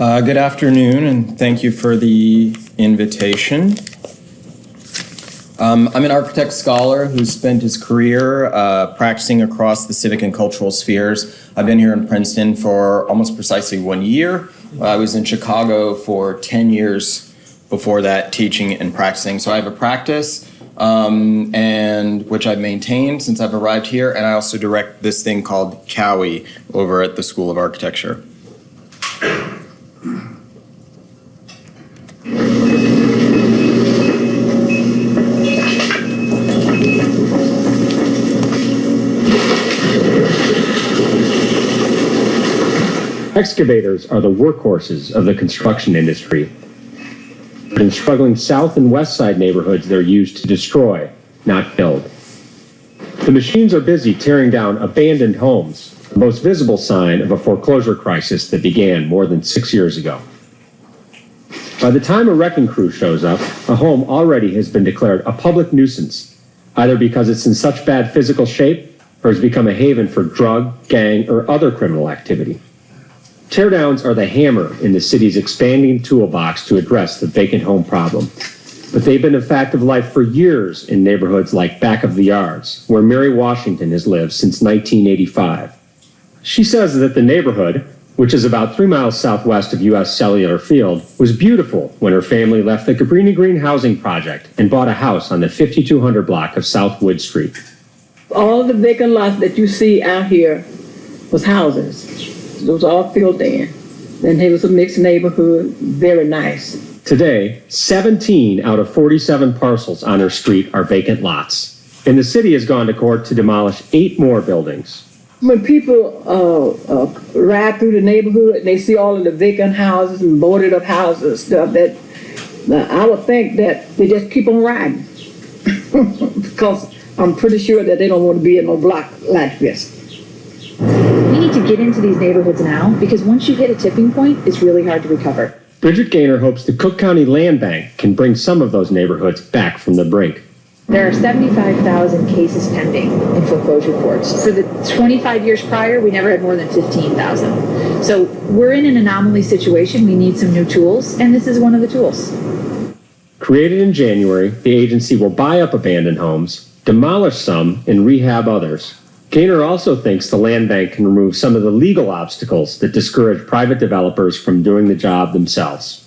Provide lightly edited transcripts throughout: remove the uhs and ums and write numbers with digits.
Good afternoon, and thank you for the invitation. I'm an architect scholar who's spent his career practicing across the civic and cultural spheres. I've been here in Princeton for almost precisely 1 year. I was in Chicago for 10 years before that, teaching and practicing. So I have a practice, and which I've maintained since I've arrived here, and I also direct this thing called COWI over at the School of Architecture. Excavators are the workhorses of the construction industry. In struggling south and west side neighborhoods, they're used to destroy, not build. The machines are busy tearing down abandoned homes, the most visible sign of a foreclosure crisis that began more than 6 years ago. By the time a wrecking crew shows up, a home already has been declared a public nuisance, either because it's in such bad physical shape or has become a haven for drug, gang, or other criminal activity. Teardowns are the hammer in the city's expanding toolbox to address the vacant home problem. But they've been a fact of life for years in neighborhoods like Back of the Yards, where Mary Washington has lived since 1985. She says that the neighborhood, which is about 3 miles southwest of U.S. Cellular Field, was beautiful when her family left the Cabrini Green housing project and bought a house on the 5200 block of South Wood Street. All the vacant lots that you see out here was houses. It was all filled in. And it was a mixed neighborhood, very nice. Today, 17 out of 47 parcels on her street are vacant lots. And the city has gone to court to demolish 8 more buildings. When people ride through the neighborhood and they see all of the vacant houses and boarded up houses, stuff that I would think that they just keep on riding. Because I'm pretty sure that they don't want to be in no block like this. We need to get into these neighborhoods now, because once you hit a tipping point, it's really hard to recover. Bridget Gaynor hopes the Cook County Land Bank can bring some of those neighborhoods back from the brink. There are 75,000 cases pending in foreclosure courts. For the 25 years prior, we never had more than 15,000. So we're in an anomaly situation. We need some new tools, and this is one of the tools. Created in January, the agency will buy up abandoned homes, demolish some, and rehab others. Gaynor also thinks the land bank can remove some of the legal obstacles that discourage private developers from doing the job themselves.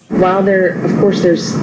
While of course there's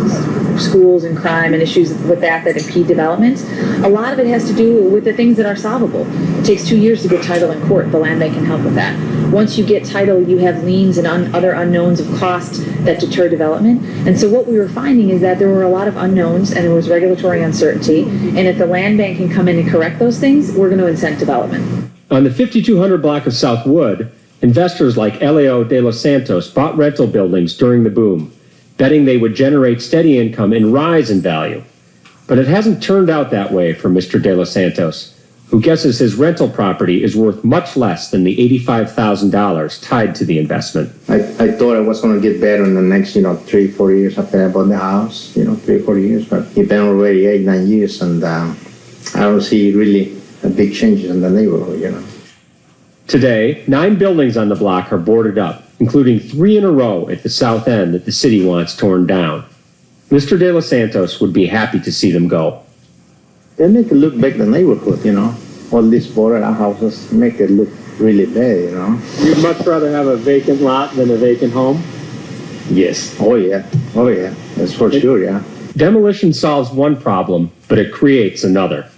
schools and crime and issues with that impede development, a lot of it has to do with the things that are solvable. It takes 2 years to get title in court. The land bank can help with that. Once you get title, you have liens and other unknowns of cost that deter development. And so what we were finding is that there were a lot of unknowns and there was regulatory uncertainty. And if the land bank can come in and correct those things, we're going to incent development. On the 5200 block of South Wood, investors like Elio de los Santos bought rental buildings during the boom, betting they would generate steady income and rise in value. But it hasn't turned out that way for Mr. de los Santos, who guesses his rental property is worth much less than the $85,000 tied to the investment. I thought I was going to get better in the next, 3-4 years after I bought the house, 3-4 years, but it's been already 8-9 years, and I don't see really big changes in the neighborhood, Today, 9 buildings on the block are boarded up, including 3 in a row at the south end that the city wants torn down. Mr. de los Santos would be happy to see them go. They make it look back the neighborhood, All these boarded houses make it look really bad, You'd much rather have a vacant lot than a vacant home? Yes. Oh, yeah. That's for sure, yeah. Demolition solves one problem, but it creates another.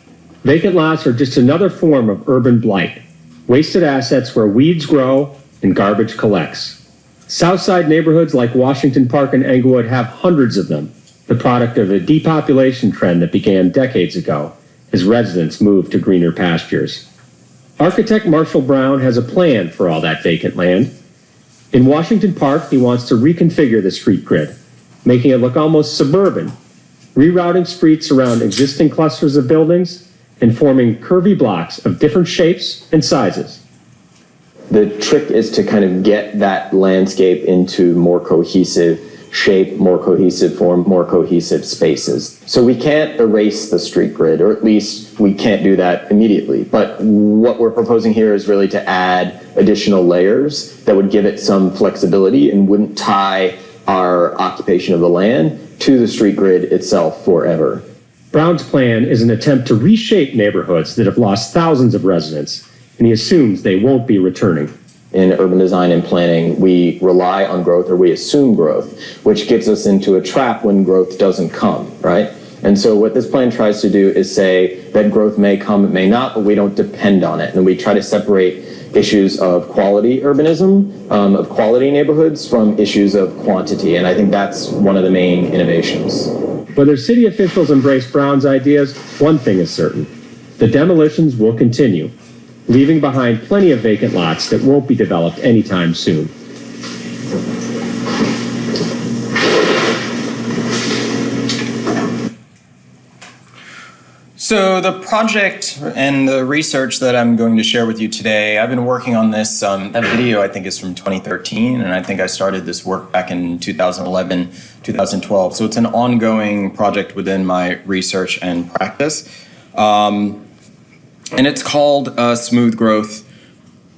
Vacant lots are just another form of urban blight. Wasted assets where weeds grow and garbage collects. Southside neighborhoods like Washington Park and Englewood have hundreds of them, the product of a depopulation trend that began decades ago as residents moved to greener pastures. Architect Marshall Brown has a plan for all that vacant land. In Washington Park, he wants to reconfigure the street grid, making it look almost suburban, rerouting streets around existing clusters of buildings and forming curvy blocks of different shapes and sizes. The trick is to kind of get that landscape into more cohesive shape, more cohesive form, more cohesive spaces. So we can't erase the street grid, or at least we can't do that immediately. But what we're proposing here is really to add additional layers that would give it some flexibility and wouldn't tie our occupation of the land to the street grid itself forever. Brown's plan is an attempt to reshape neighborhoods that have lost thousands of residents, and he assumes they won't be returning. In urban design and planning, we rely on growth, or we assume growth, which gets us into a trap when growth doesn't come, right? And so what this plan tries to do is say that growth may come, it may not, but we don't depend on it. And we try to separate issues of quality urbanism, of quality neighborhoods, from issues of quantity. And I think that's one of the main innovations. Whether city officials embrace Brown's ideas, one thing is certain: the demolitions will continue, leaving behind plenty of vacant lots that won't be developed anytime soon. So the project and the research that I'm going to share with you today, I've been working on this, that video I think is from 2013, and I think I started this work back in 2011, 2012. So it's an ongoing project within my research and practice. And it's called Smooth Growth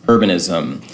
Urbanism.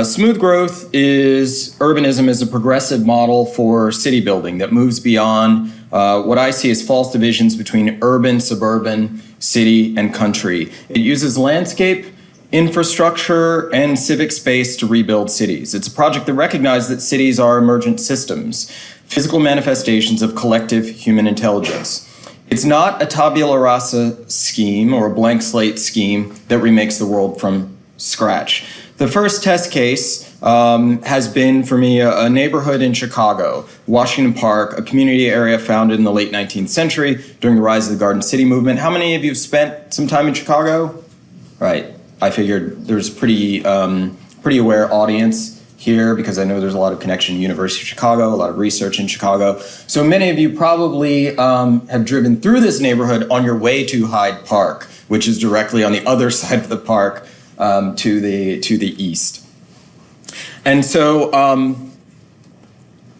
Smooth growth is urbanism is a progressive model for city building that moves beyond what I see as false divisions between urban, suburban, city, and country. It uses landscape, infrastructure, and civic space to rebuild cities. It's a project that recognizes that cities are emergent systems, physical manifestations of collective human intelligence. It's not a tabula rasa scheme or a blank slate scheme that remakes the world from scratch. The first test case has been for me a neighborhood in Chicago, Washington Park, a community area founded in the late 19th century during the rise of the Garden City movement. How many of you have spent some time in Chicago? Right. I figured there's a pretty aware audience here because I know there's a lot of connection to University of Chicago, a lot of research in Chicago. So many of you probably have driven through this neighborhood on your way to Hyde Park, which is directly on the other side of the park to the east. And so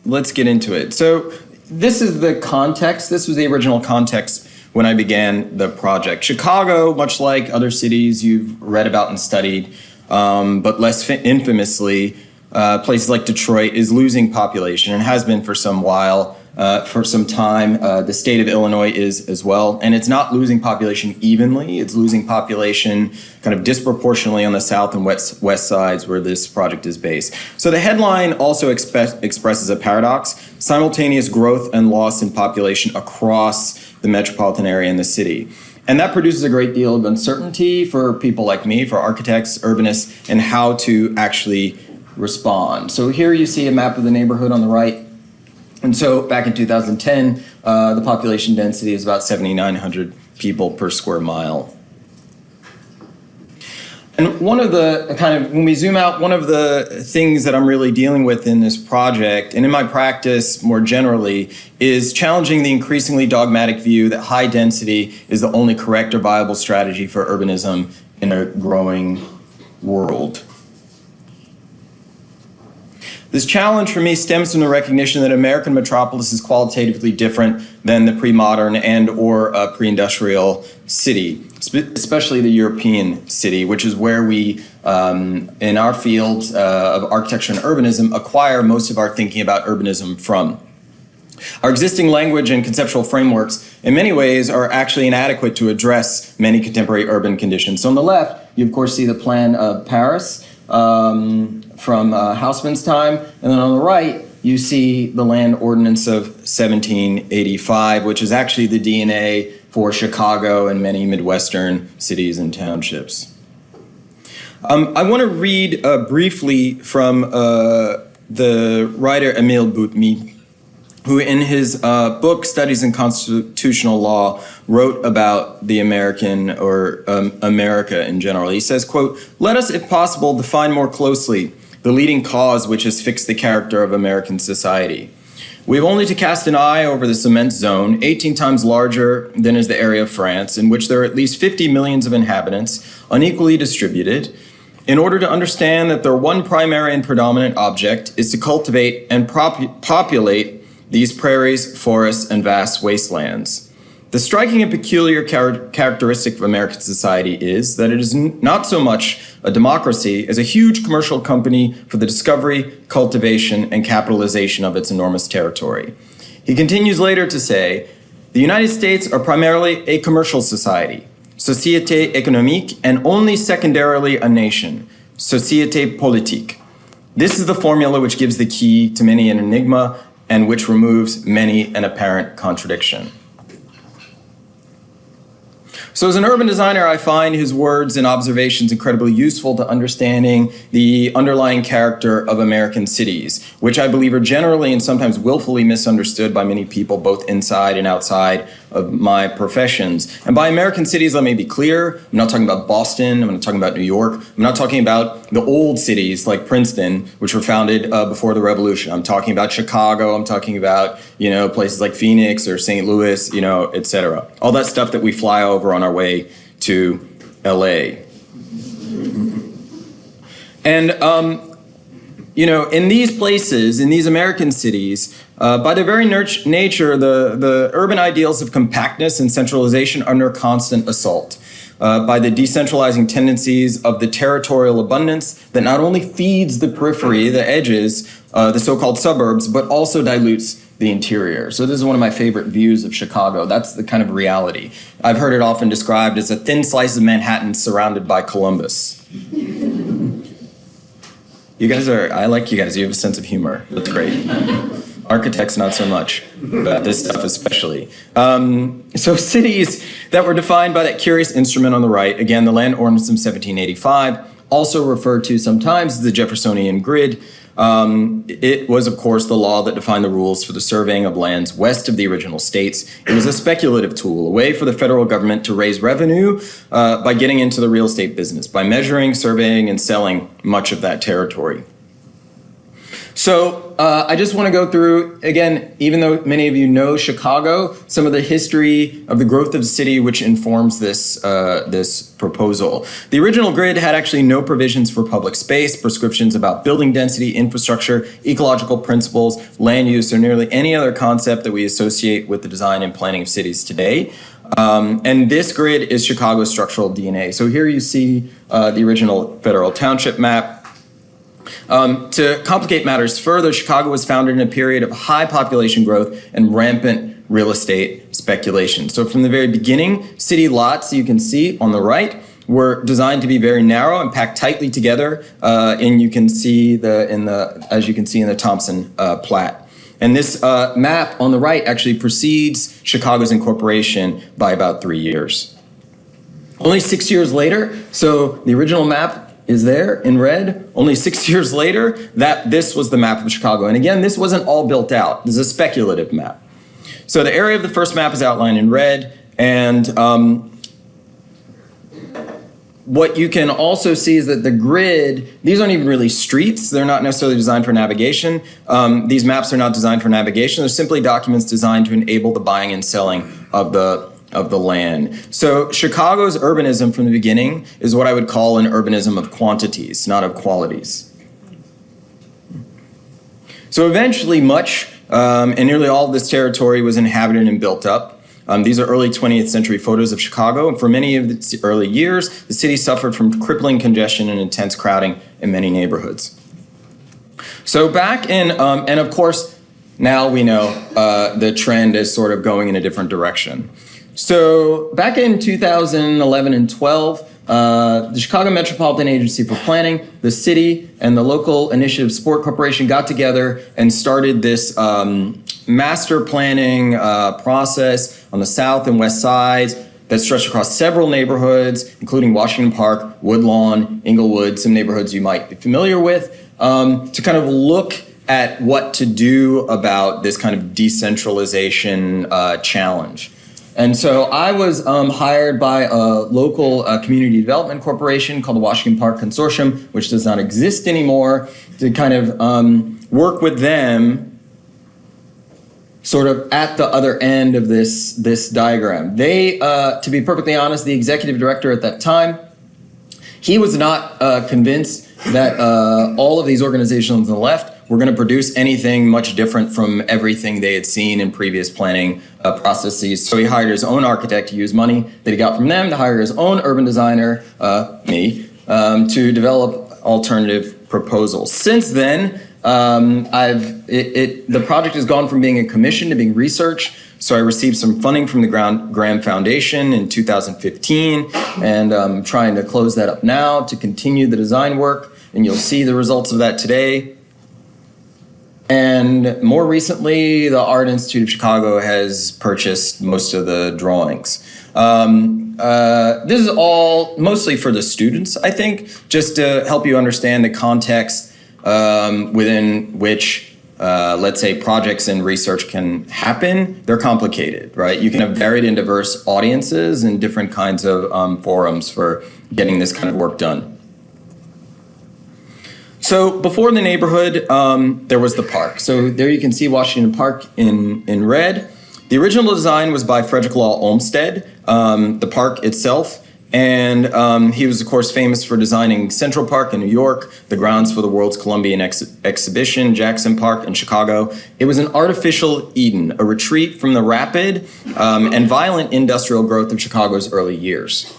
let's get into it. So this is the context. This was the original context when I began the project. Chicago, much like other cities you've read about and studied, but less infamously, places like Detroit is losing population and has been for some while. For some time. The state of Illinois is as well. And it's not losing population evenly. It's losing population kind of disproportionately on the south and west sides where this project is based. So the headline also expresses a paradox: simultaneous growth and loss in population across the metropolitan area and the city. And that produces a great deal of uncertainty for people like me, for architects, urbanists, and how to actually respond. So here you see a map of the neighborhood on the right. And so back in 2010, the population density is about 7,900 people per square mile. And one of the when we zoom out, one of the things that I'm really dealing with in this project and in my practice more generally is challenging the increasingly dogmatic view that high density is the only correct or viable strategy for urbanism in a growing world. This challenge for me stems from the recognition that American metropolis is qualitatively different than the pre-modern and or pre-industrial city, especially the European city, which is where we, in our fields of architecture and urbanism, acquire most of our thinking about urbanism from. Our existing language and conceptual frameworks, in many ways, are actually inadequate to address many contemporary urban conditions. So on the left, you of course see the plan of Paris, from Haussmann's time, and then on the right you see the land ordinance of 1785, which is actually the DNA for Chicago and many Midwestern cities and townships. I want to read briefly from the writer Émile Boutmy, who in his book Studies in Constitutional Law wrote about the American or America in general. He says, quote, "Let us, if possible, define more closely the leading cause which has fixed the character of American society. We have only to cast an eye over this immense zone, 18 times larger than is the area of France, in which there are at least 50 millions of inhabitants, unequally distributed, in order to understand that their one primary and predominant object is to cultivate and populate these prairies, forests, and vast wastelands. The striking and peculiar characteristic of American society is that it is not so much a democracy as a huge commercial company for the discovery, cultivation, and capitalization of its enormous territory. He continues later to say, the United States are primarily a commercial society, société économique, and only secondarily a nation, société politique. This is the formula which gives the key to many an enigma and which removes many an apparent contradiction. So as an urban designer, I find his words and observations incredibly useful to understanding the underlying character of American cities, which I believe are generally and sometimes willfully misunderstood by many people, both inside and outside of my professions. And by American cities, let me be clear, I'm not talking about Boston, I'm not talking about New York, I'm not talking about the old cities like Princeton, which were founded before the Revolution. I'm talking about Chicago, I'm talking about, places like Phoenix or St. Louis, et cetera. All that stuff that we fly over on our way to LA. And, in these places, in these American cities, by their very nature, the urban ideals of compactness and centralization are under constant assault by the decentralizing tendencies of the territorial abundance that not only feeds the periphery, the edges, the so-called suburbs, but also dilutes the interior. So this is one of my favorite views of Chicago. That's the kind of reality. I've heard it often described as a thin slice of Manhattan surrounded by Columbus. I like you guys. You have a sense of humor. That's great. Architects, not so much, but this stuff especially. So cities that were defined by that curious instrument on the right, again, the Land Ordinance of 1785, also referred to sometimes as the Jeffersonian grid. It was, of course, the law that defined the rules for the surveying of lands west of the original states. It was a speculative tool, a way for the federal government to raise revenue by getting into the real estate business, by measuring, surveying, and selling much of that territory. So I just want to go through, again, even though many of you know Chicago, some of the history of the growth of the city which informs this, this proposal. The original grid had actually no provisions for public space, prescriptions about building density, infrastructure, ecological principles, land use, or nearly any other concept that we associate with the design and planning of cities today. And this grid is Chicago's structural DNA. So here you see the original federal township map. To complicate matters further, Chicago was founded in a period of high population growth and rampant real estate speculation. So from the very beginning, city lots, you can see on the right, were designed to be very narrow and packed tightly together, and you can see as you can see in the Thompson Plat. And this map on the right actually precedes Chicago's incorporation by about 3 years. Only 6 years later, so the original map is there in red. Only 6 years later, this was the map of Chicago. And again, this wasn't all built out. This is a speculative map. So the area of the first map is outlined in red. And what you can also see is that the grid, these aren't even really streets. They're not necessarily designed for navigation. These maps are not designed for navigation. They're simply documents designed to enable the buying and selling of the land. So Chicago's urbanism from the beginning is what I would call an urbanism of quantities, not of qualities. So eventually much and nearly all of this territory was inhabited and built up. These are early 20th century photos of Chicago, and for many of its early years, the city suffered from crippling congestion and intense crowding in many neighborhoods. So back in, and of course, now we know the trend is sort of going in a different direction. So back in 2011 and 12, the Chicago Metropolitan Agency for Planning, the city, and the local Initiative Sport Corporation got together and started this master planning process on the south and west sides that stretched across several neighborhoods, including Washington Park, Woodlawn, Inglewood, some neighborhoods you might be familiar with, to kind of look at what to do about this kind of decentralization challenge. And so I was hired by a local community development corporation called the Washington Park Consortium, which does not exist anymore, to kind of work with them sort of at the other end of this diagram. They, to be perfectly honest, the executive director at that time, he was not convinced that all of these organizations on the left were going to produce anything much different from everything they had seen in previous planning processes. So he hired his own architect to use money that he got from them to hire his own urban designer, me, to develop alternative proposals. Since then, the project has gone from being a commission to being research. So I received some funding from the Graham Foundation in 2015, and I'm trying to close that up now to continue the design work, and you'll see the results of that today. And more recently, the Art Institute of Chicago has purchased most of the drawings. This is all mostly for the students, I think, just to help you understand the context within which let's say projects and research can happen. They're complicated, right? You can have varied and diverse audiences and different kinds of forums for getting this kind of work done. So before the neighborhood, there was the park. So there you can see Washington Park in red. The original design was by Frederick Law Olmsted, the park itself. And he was, of course, famous for designing Central Park in New York, the grounds for the World's Columbian Exhibition, Jackson Park in Chicago. It was an artificial Eden, a retreat from the rapid and violent industrial growth of Chicago's early years.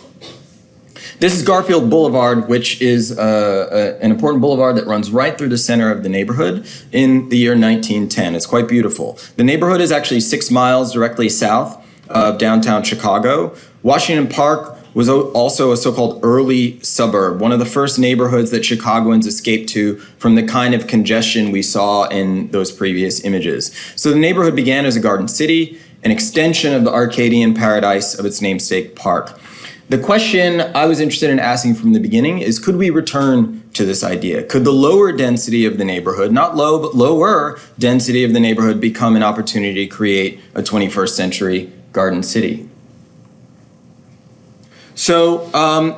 This is Garfield Boulevard, which is an important boulevard that runs right through the center of the neighborhood in the year 1910. It's quite beautiful. The neighborhood is actually 6 miles directly south of downtown Chicago. Washington Park was also a so-called early suburb, one of the first neighborhoods that Chicagoans escaped to from the kind of congestion we saw in those previous images. So the neighborhood began as a garden city, an extension of the Arcadian paradise of its namesake park. The question I was interested in asking from the beginning is, could we return to this idea? Could the lower density of the neighborhood, not low, but lower density of the neighborhood, become an opportunity to create a 21st century garden city? So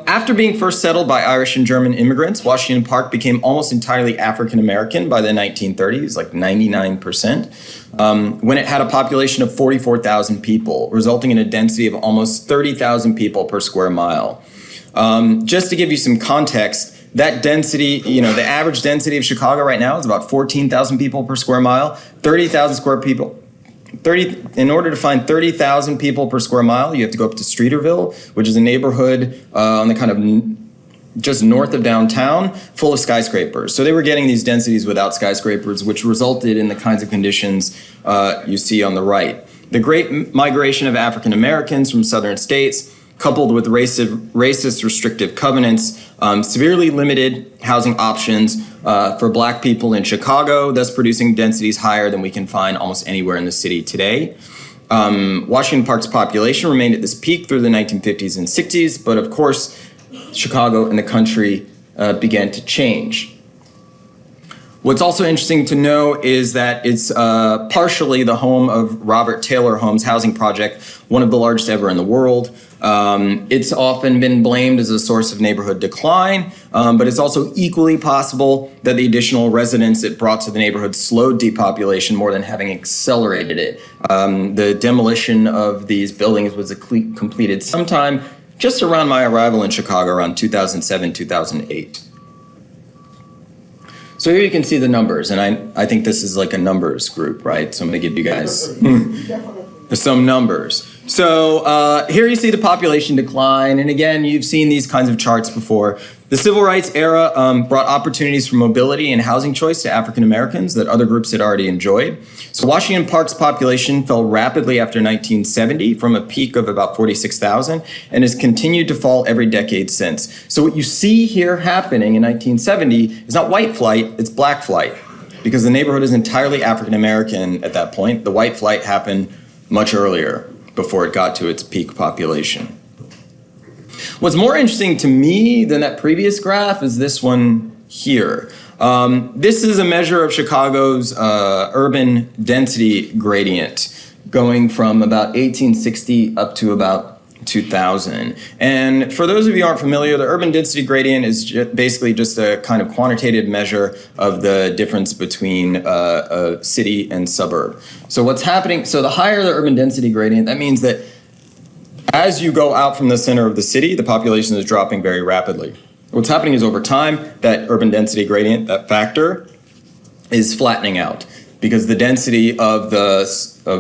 after being first settled by Irish and German immigrants, Washington Park became almost entirely African American by the 1930s, like 99%, when it had a population of 44,000 people, resulting in a density of almost 30,000 people per square mile. Just to give you some context, that density, the average density of Chicago right now is about 14,000 people per square mile, 30,000 square people. In order to find 30,000 people per square mile, you have to go up to Streeterville, which is a neighborhood on the kind of just north of downtown, full of skyscrapers. So they were getting these densities without skyscrapers, which resulted in the kinds of conditions you see on the right. The great migration of African Americans from southern states, coupled with racist restrictive covenants, severely limited housing options for Black people in Chicago, thus producing densities higher than we can find almost anywhere in the city today. Washington Park's population remained at this peak through the 1950s and 60s, but of course, Chicago and the country began to change. What's also interesting to know is that it's partially the home of Robert Taylor Homes housing project, one of the largest ever in the world. It's often been blamed as a source of neighborhood decline, but it's also equally possible that the additional residents it brought to the neighborhood slowed depopulation more than having accelerated it. The demolition of these buildings was completed sometime just around my arrival in Chicago, around 2007, 2008. So here you can see the numbers, and I think this is like a numbers group, right? So I'm going to give you guys some numbers. So here you see the population decline, and again, you've seen these kinds of charts before. The Civil Rights era brought opportunities for mobility and housing choice to African Americans that other groups had already enjoyed. So Washington Park's population fell rapidly after 1970 from a peak of about 46,000 and has continued to fall every decade since. So what you see here happening in 1970 is not white flight, it's black flight, because the neighborhood is entirely African American at that point. The white flight happened much earlier, before it got to its peak population. What's more interesting to me than that previous graph is this one here. This is a measure of Chicago's urban density gradient, going from about 1860 up to about 2000. And for those of you who aren't familiar, the urban density gradient is basically just a kind of quantitative measure of the difference between a city and suburb. So what's happening, so the higher the urban density gradient, that means that as you go out from the center of the city, the population is dropping very rapidly. What's happening is over time, that urban density gradient, that factor, is flattening out because the density of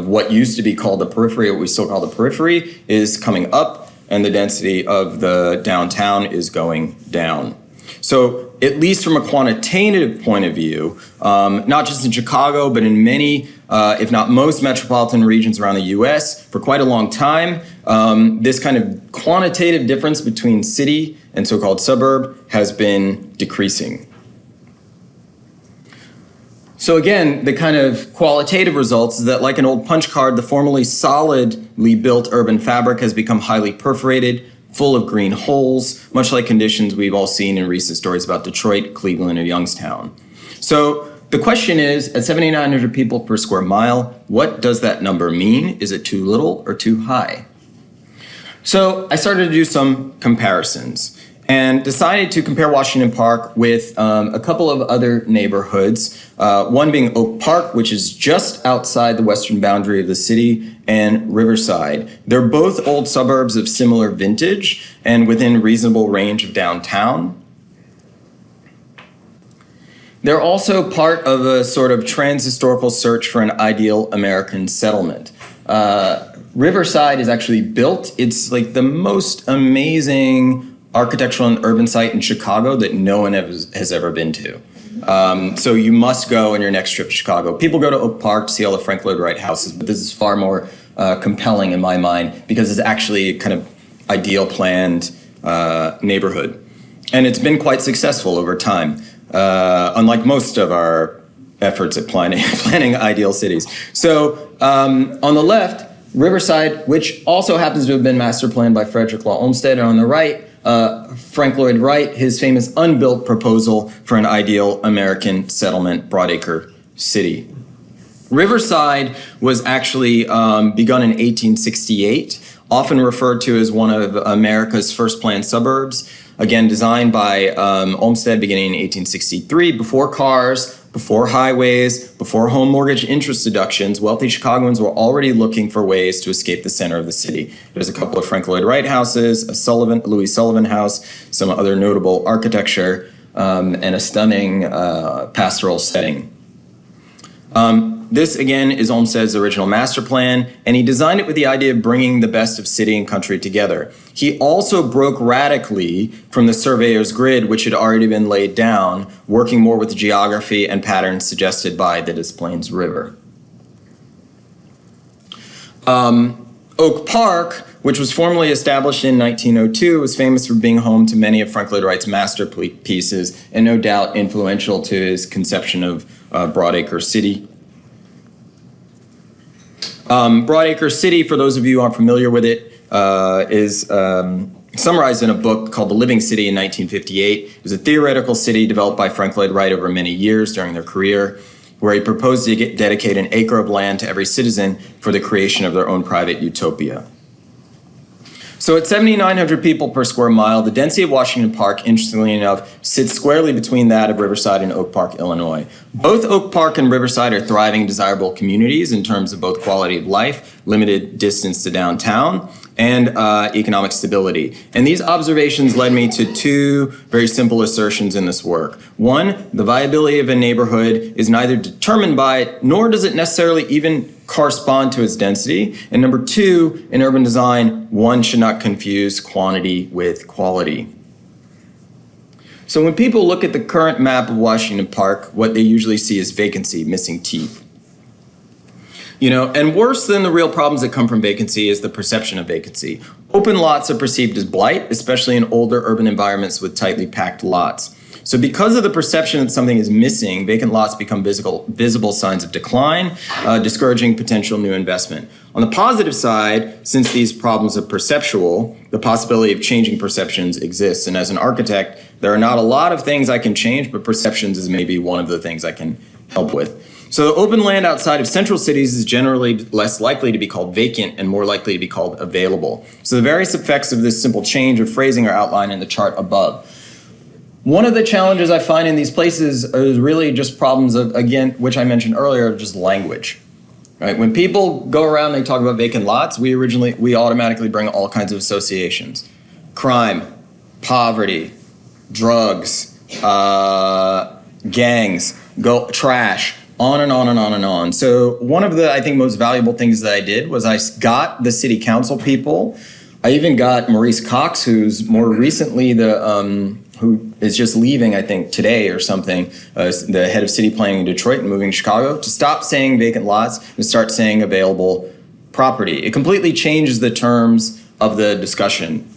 what used to be called the periphery, what we still call the periphery, is coming up, and the density of the downtown is going down. So at least from a quantitative point of view, not just in Chicago, but in many, if not most metropolitan regions around the US, for quite a long time, this kind of quantitative difference between city and so-called suburb has been decreasing. So again, the kind of qualitative results is that, like an old punch card, the formerly solidly built urban fabric has become highly perforated, full of green holes, much like conditions we've all seen in recent stories about Detroit, Cleveland, or Youngstown. So the question is, at 7,900 people per square mile, what does that number mean? Is it too little or too high? So I started to do some comparisons and decided to compare Washington Park with a couple of other neighborhoods, one being Oak Park, which is just outside the western boundary of the city, and Riverside. They're both old suburbs of similar vintage and within reasonable range of downtown. They're also part of a sort of trans-historical search for an ideal American settlement. Riverside is actually built. It's like the most amazing architectural and urban site in Chicago that no one has ever been to. So you must go on your next trip to Chicago. People go to Oak Park to see all the Frank Lloyd Wright houses, but this is far more compelling in my mind because it's actually a kind of ideal planned neighborhood. And it's been quite successful over time, unlike most of our efforts at planning ideal cities. So on the left, Riverside, which also happens to have been master planned by Frederick Law Olmsted, and on the right, Frank Lloyd Wright, his famous unbuilt proposal for an ideal American settlement, Broadacre City. Riverside was actually begun in 1868, often referred to as one of America's first planned suburbs. Again, designed by Olmsted beginning in 1863, before cars, before highways, before home mortgage interest deductions, wealthy Chicagoans were already looking for ways to escape the center of the city. There's a couple of Frank Lloyd Wright houses, a Louis Sullivan house, some other notable architecture, and a stunning pastoral setting. This, again, is Olmsted's original master plan, and he designed it with the idea of bringing the best of city and country together. He also broke radically from the surveyor's grid, which had already been laid down, working more with the geography and patterns suggested by the Des Plaines River. Oak Park, which was formally established in 1902, was famous for being home to many of Frank Lloyd Wright's masterpieces, and no doubt influential to his conception of Broadacre City. Broadacre City, for those of you who aren't familiar with it, is summarized in a book called The Living City in 1958. It was a theoretical city developed by Frank Lloyd Wright over many years during their career, where he proposed to dedicate an acre of land to every citizen for the creation of their own private utopia. So at 7,900 people per square mile, the density of Washington Park, interestingly enough, sits squarely between that of Riverside and Oak Park, Illinois. Both Oak Park and Riverside are thriving, desirable communities in terms of both quality of life, limited distance to downtown, and economic stability. And these observations led me to two very simple assertions in this work. One, the viability of a neighborhood is neither determined by it, nor does it necessarily even correspond to its density. And number two, in urban design, one should not confuse quantity with quality. So when people look at the current map of Washington Park, what they usually see is vacancy, missing teeth. You know, and worse than the real problems that come from vacancy is the perception of vacancy. Open lots are perceived as blight, especially in older urban environments with tightly packed lots. So because of the perception that something is missing, vacant lots become visible signs of decline, discouraging potential new investment. On the positive side, since these problems are perceptual, the possibility of changing perceptions exists. And as an architect, there are not a lot of things I can change, but perceptions is maybe one of the things I can help with. So the open land outside of central cities is generally less likely to be called vacant and more likely to be called available. So the various effects of this simple change of phrasing are outlined in the chart above. One of the challenges I find in these places is really just problems of, again, which I mentioned earlier, just language. Right? When people go around and they talk about vacant lots, we automatically bring all kinds of associations. Crime, poverty, drugs, gangs. go trash, on and on and on and on. So one of the, I think, most valuable things that I did was I got the city council people. I even got Maurice Cox, who's more recently who is just leaving, I think, today or something, the head of city planning in Detroit and moving to Chicago, to stop saying vacant lots and start saying available property. It completely changes the terms of the discussion.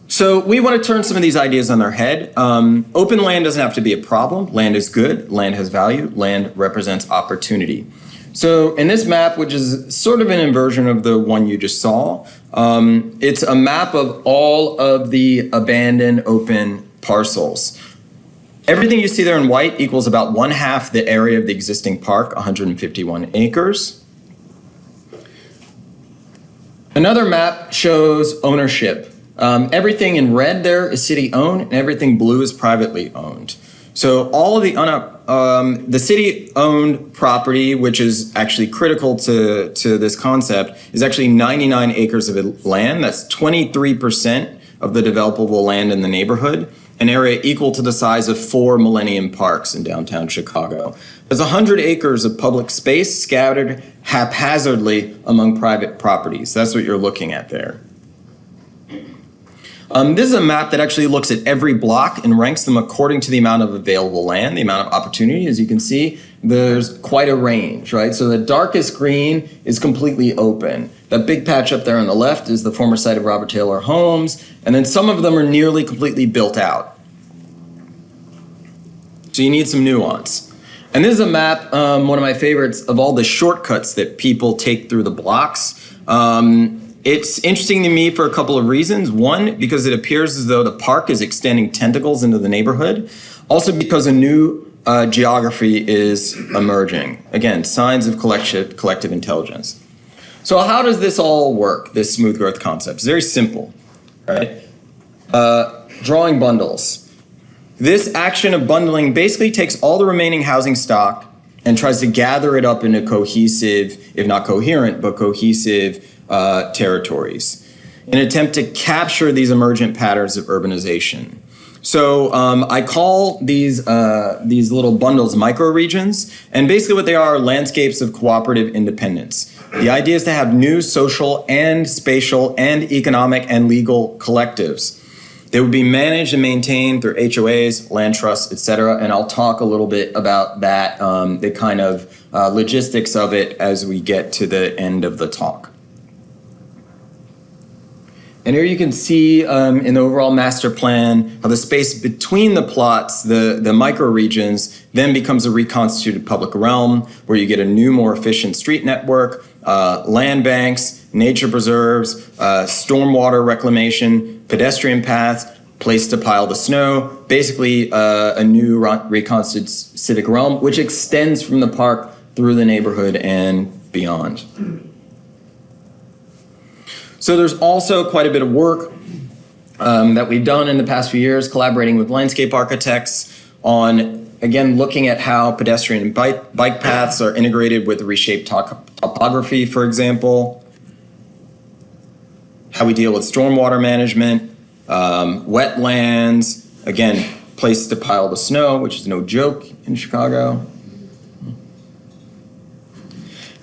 So we want to turn some of these ideas on their head. Open land doesn't have to be a problem. Land is good. Land has value. Land represents opportunity. So in this map, which is sort of an inversion of the one you just saw, it's a map of all of the abandoned open parcels. Everything you see there in white equals about 1/2 the area of the existing park, 151 acres. Another map shows ownership. Everything in red there is city owned, and everything blue is privately owned. So all of the city owned property, which is actually critical to this concept, is actually 99 acres of land. That's 23% of the developable land in the neighborhood, an area equal to the size of 4 Millennium Parks in downtown Chicago. There's 100 acres of public space scattered haphazardly among private properties. That's what you're looking at there. This is a map that actually looks at every block and ranks them according to the amount of available land, the amount of opportunity. As you can see, there's quite a range, right? So the darkest green is completely open. That big patch up there on the left is the former site of Robert Taylor Homes, and then some of them are nearly completely built out. So you need some nuance. And this is a map, one of my favorites, of all the shortcuts that people take through the blocks. It's interesting to me for a couple of reasons. One, because it appears as though the park is extending tentacles into the neighborhood. Also because a new geography is emerging. Again, signs of collective intelligence. So how does this all work, this smooth growth concept? It's very simple, right? Drawing bundles. This action of bundling basically takes all the remaining housing stock and tries to gather it up into cohesive, if not coherent, but cohesive territories in an attempt to capture these emergent patterns of urbanization. So I call these little bundles microregions, and basically what they are landscapes of cooperative independence. The idea is to have new social and spatial and economic and legal collectives. They would be managed and maintained through HOAs, land trusts, etc. And I'll talk a little bit about that, the kind of logistics of it as we get to the end of the talk. And here you can see in the overall master plan how the space between the plots, the microregions, then becomes a reconstituted public realm where you get a new, more efficient street network, land banks, nature preserves, stormwater reclamation, pedestrian paths, place to pile the snow, basically a new reconstituted civic realm, which extends from the park through the neighborhood and beyond. So there's also quite a bit of work that we've done in the past few years, collaborating with landscape architects on, again, looking at how pedestrian and bike paths are integrated with reshaped topography, for example, how we deal with stormwater management, wetlands, again, place to pile the snow, which is no joke in Chicago.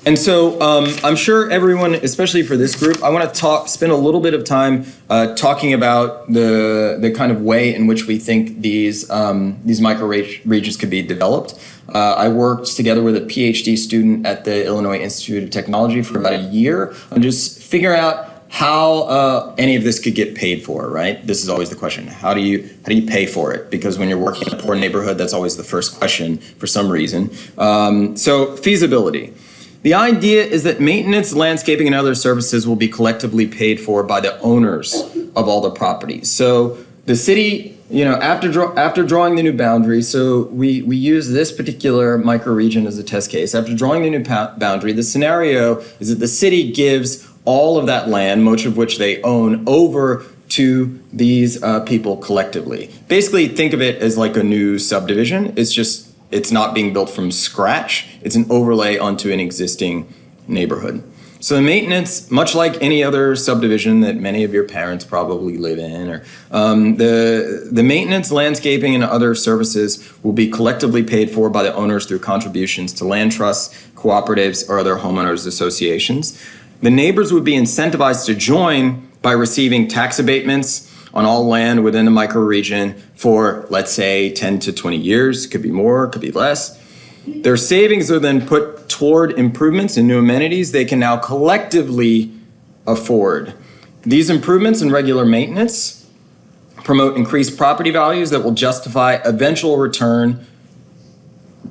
And so I'm sure everyone, especially for this group, I want to spend a little bit of time talking about the kind of way in which we think these micro-regions could be developed. I worked together with a PhD student at the Illinois Institute of Technology for about a year on just figuring out how any of this could get paid for, right? This is always the question. How do you pay for it? Because when you're working in a poor neighborhood, that's always the first question for some reason. So feasibility. The idea is that maintenance, landscaping, and other services will be collectively paid for by the owners of all the properties. So the city, after drawing the new boundary, so we use this particular microregion as a test case. After drawing the new boundary, the scenario is that the city gives all of that land, much of which they own, over to these people collectively. Basically, think of it as like a new subdivision. It's not being built from scratch. It's an overlay onto an existing neighborhood. So the maintenance, much like any other subdivision that many of your parents probably live in, or the maintenance, landscaping, and other services will be collectively paid for by the owners through contributions to land trusts, cooperatives, or other homeowners associations. The neighbors would be incentivized to join by receiving tax abatements on all land within the microregion for, let's say, 10 to 20 years. Could be more, could be less. Their savings are then put toward improvements and new amenities they can now collectively afford. These improvements and regular maintenance promote increased property values that will justify eventual return,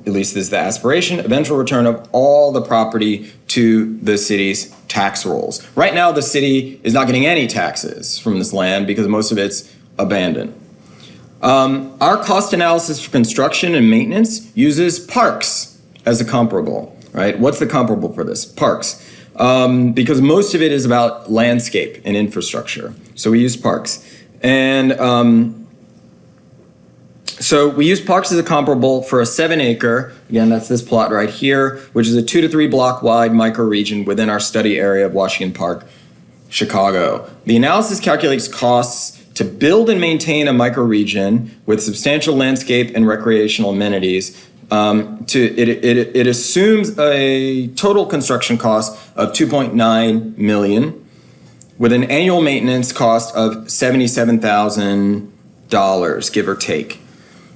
at least this is the aspiration, eventual return of all the property to the city's tax rolls. Right now, the city is not getting any taxes from this land because most of it's abandoned. Our cost analysis for construction and maintenance uses parks as a comparable, right? What's the comparable for this? Parks. Because most of it is about landscape and infrastructure. So we use parks. And so we use parks as a comparable for a 7-acre, again, that's this plot right here, which is a 2 to 3 block wide microregion within our study area of Washington Park, Chicago. The analysis calculates costs to build and maintain a microregion with substantial landscape and recreational amenities. It assumes a total construction cost of $2.9 million with an annual maintenance cost of $77,000, give or take.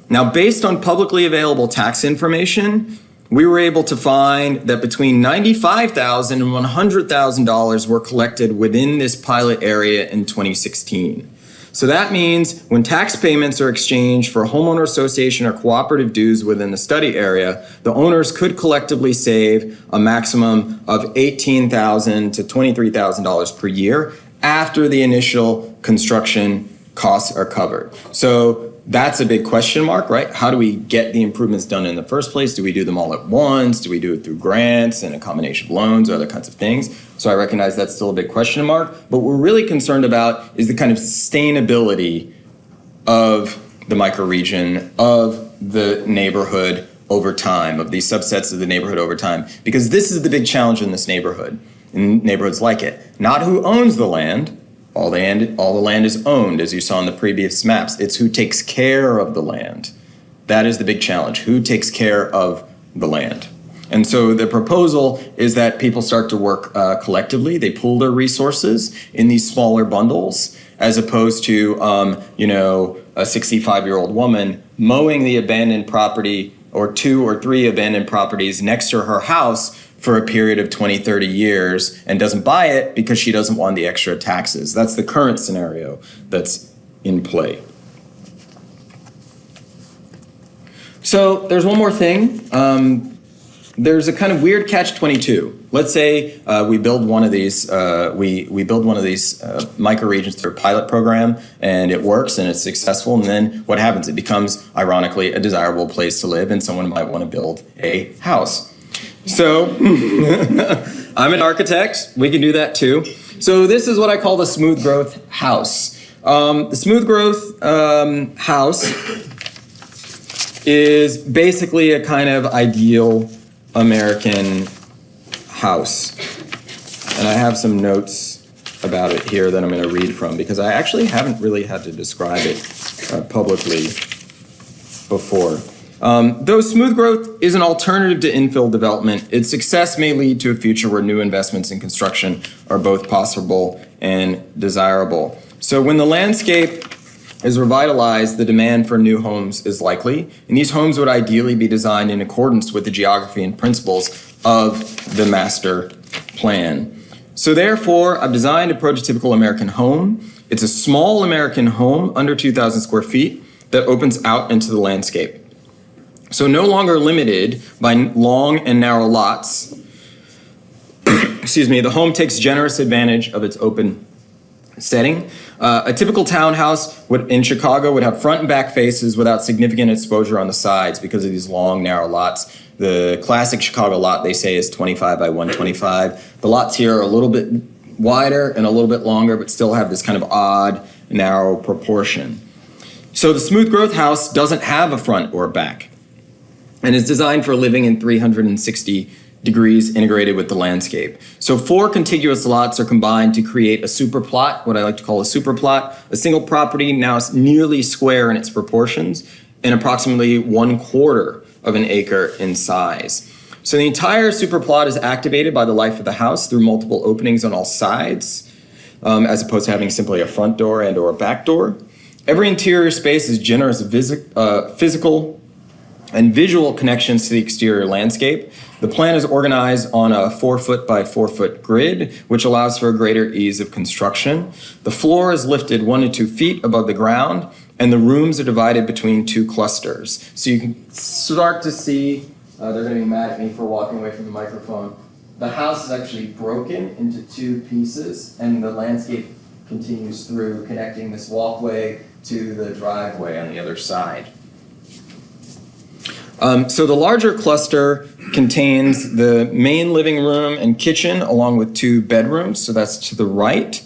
Now, based on publicly available tax information, we were able to find that between $95,000 and $100,000 were collected within this pilot area in 2016. So that means when tax payments are exchanged for homeowner association or cooperative dues within the study area, the owners could collectively save a maximum of $18,000 to $23,000 per year after the initial construction costs are covered. So that's a big question mark, right? How do we get the improvements done in the first place? Do we do them all at once? Do we do it through grants and a combination of loans or other kinds of things? So I recognize that's still a big question mark. But what we're really concerned about is the kind of sustainability of the microregion, of the neighborhood over time, of these subsets of the neighborhood over time. Because this is the big challenge in this neighborhood, in neighborhoods like it. Not who owns the land. All the land is owned, as you saw in the previous maps. It's who takes care of the land. That is the big challenge. Who takes care of the land? And so the proposal is that people start to work collectively. They pool their resources in these smaller bundles, as opposed to, a 65-year-old woman mowing the abandoned property or 2 or 3 abandoned properties next to her house for a period of 20, 30 years and doesn't buy it because she doesn't want the extra taxes. That's the current scenario that's in play. So there's one more thing. There's a kind of weird catch-22. Let's say we build one of these microregions through a pilot program, and it works and it's successful. And then what happens? It becomes, ironically, a desirable place to live, and someone might want to build a house. So I'm an architect. We can do that too. So this is what I call the smooth growth house. The smooth growth house is basically a kind of ideal American house. And I have some notes about it here that I'm going to read from because I actually haven't really had to describe it publicly before. Though smooth growth is an alternative to infill development, its success may lead to a future where new investments in construction are both possible and desirable. So when the landscape is revitalized, the demand for new homes is likely, and these homes would ideally be designed in accordance with the geography and principles of the master plan. So therefore, I've designed a prototypical American home. It's a small American home under 2,000 square feet that opens out into the landscape. So no longer limited by long and narrow lots, the home takes generous advantage of its open setting. A typical townhouse in Chicago would have front and back faces without significant exposure on the sides because of these long, narrow lots. The classic Chicago lot, they say, is 25 by 125. The lots here are a little bit wider and a little bit longer, but still have this kind of odd, narrow proportion. So the smooth growth house doesn't have a front or back, and is designed for living in 360 degrees integrated with the landscape. So 4 contiguous lots are combined to create a superplot, what I like to call a superplot, a single property now nearly square in its proportions and approximately 1/4 of an acre in size. So the entire superplot is activated by the life of the house through multiple openings on all sides, as opposed to having simply a front door and or a back door. Every interior space is generous physical and visual connections to the exterior landscape. The plan is organized on a 4-foot by 4-foot grid, which allows for a greater ease of construction. The floor is lifted 1 to 2 feet above the ground, and the rooms are divided between 2 clusters. So you can start to see, they're going to be mad at me for walking away from the microphone. The house is actually broken into 2 pieces, and the landscape continues through, connecting this walkway to the driveway on the other side. So the larger cluster contains the main living room and kitchen along with 2 bedrooms, so that's to the right.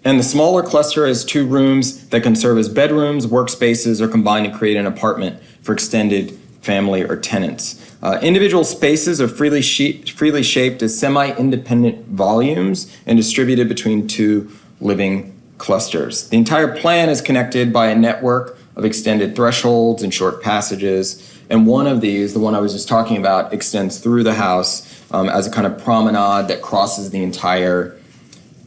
And the smaller cluster has 2 rooms that can serve as bedrooms, workspaces, or combine to create an apartment for extended family or tenants. Individual spaces are freely shaped as semi-independent volumes and distributed between 2 living clusters. The entire plan is connected by a network of extended thresholds and short passages. And one of these, the one I was just talking about, extends through the house as a kind of promenade that crosses the entire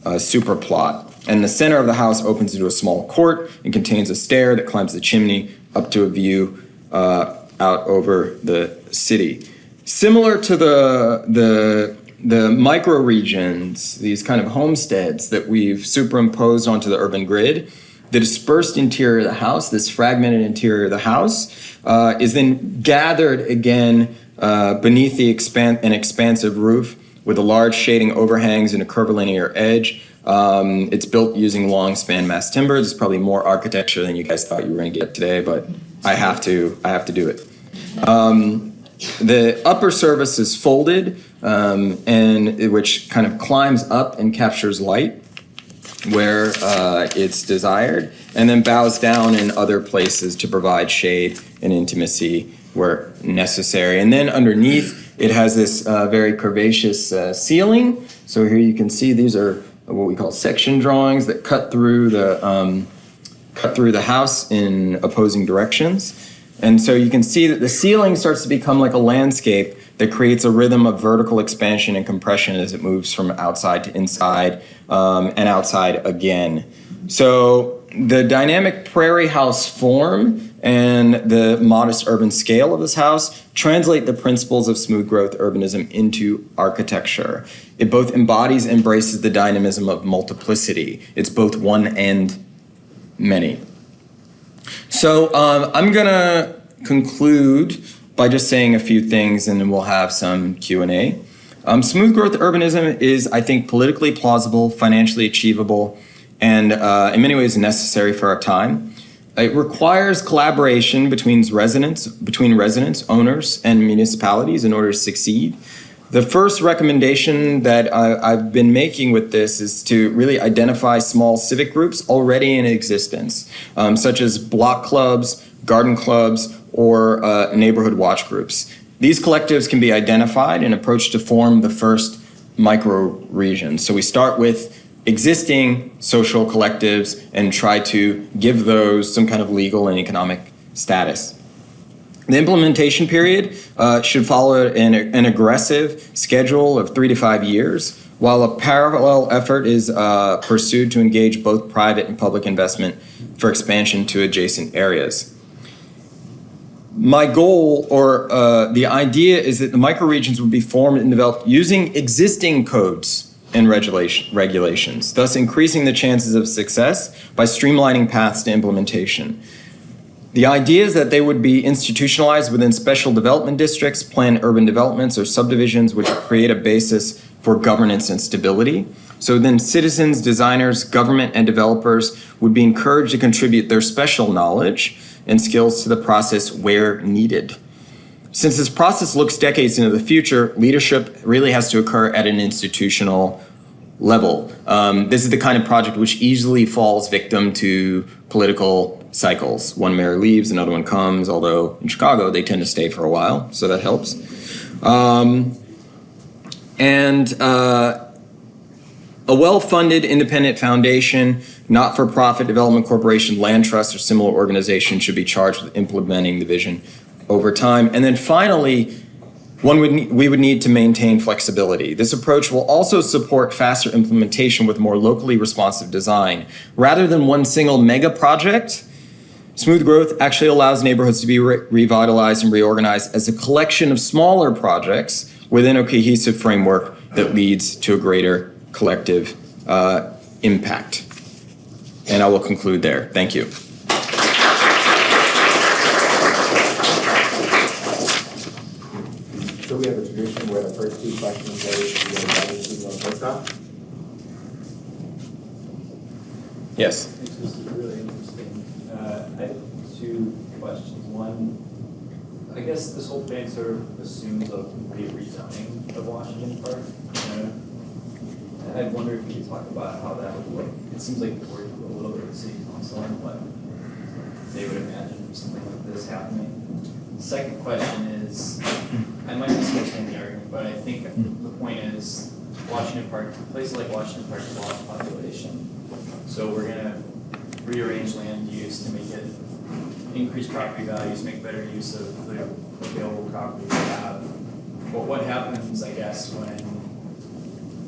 superplot. And the center of the house opens into a small court and contains a stair that climbs the chimney up to a view out over the city. Similar to the microregions, these kind of homesteads that we've superimposed onto the urban grid, the dispersed interior of the house, this fragmented interior of the house, is then gathered again beneath an expansive roof with a large shading overhangs and a curvilinear edge. It's built using long span mass timber. There's probably more architecture than you guys thought you were going to get today, but I have to do it. The upper surface is folded, and which kind of climbs up and captures light where it's desired, and then bows down in other places to provide shade and intimacy where necessary. And then underneath, it has this very curvaceous ceiling. So here you can see these are what we call section drawings that cut through the house in opposing directions. And so you can see that the ceiling starts to become like a landscape that creates a rhythm of vertical expansion and compression as it moves from outside to inside and outside again. So the dynamic prairie house form and the modest urban scale of this house translate the principles of smooth growth urbanism into architecture. It both embodies and embraces the dynamism of multiplicity. It's both one and many. So I'm going to conclude by just saying a few things, and then we'll have some Q&A. Smooth growth urbanism is, I think, politically plausible, financially achievable, and in many ways necessary for our time. It requires collaboration between residents, owners, and municipalities in order to succeed. The first recommendation that I've been making with this is to really identify small civic groups already in existence, such as block clubs, garden clubs, or neighborhood watch groups. These collectives can be identified and approached to form the first micro-regions. So we start with existing social collectives and try to give those some kind of legal and economic status. The implementation period should follow an aggressive schedule of 3 to 5 years, while a parallel effort is pursued to engage both private and public investment for expansion to adjacent areas. My goal, or the idea, is that the microregions would be formed and developed using existing codes and regulations, thus increasing the chances of success by streamlining paths to implementation. The idea is that they would be institutionalized within special development districts, planned urban developments, or subdivisions which create a basis for governance and stability. So then citizens, designers, government, and developers would be encouraged to contribute their special knowledge and skills to the process where needed. Since this process looks decades into the future, leadership really has to occur at an institutional level. This is the kind of project which easily falls victim to political cycles. One mayor leaves, another one comes, although in Chicago they tend to stay for a while, so that helps. And a well-funded independent foundation, not-for-profit development corporation, land trust, or similar organization should be charged with implementing the vision over time. And then finally, we would need to maintain flexibility. This approach will also support faster implementation with more locally responsive design. Rather than one single mega project, smooth growth actually allows neighborhoods to be revitalized and reorganized as a collection of smaller projects within a cohesive framework that leads to a greater collective impact. And I will conclude there. Thank you. So we have a tradition where the first two questions go to the invited to first off. Yes. This is really interesting. I have two questions. One, I guess this whole plan sort of assumes a complete rezoning of Washington Park. I wonder if you could talk about how that would look. It seems like we're a little bit of city council and what they would imagine for something like this happening. The second question is, I might misunderstand the argument, but I think the point is Washington Park, places like Washington Park have a lot of population. So we're going to rearrange land use to make it increase property values, make better use of the available property we have. But what happens, I guess, when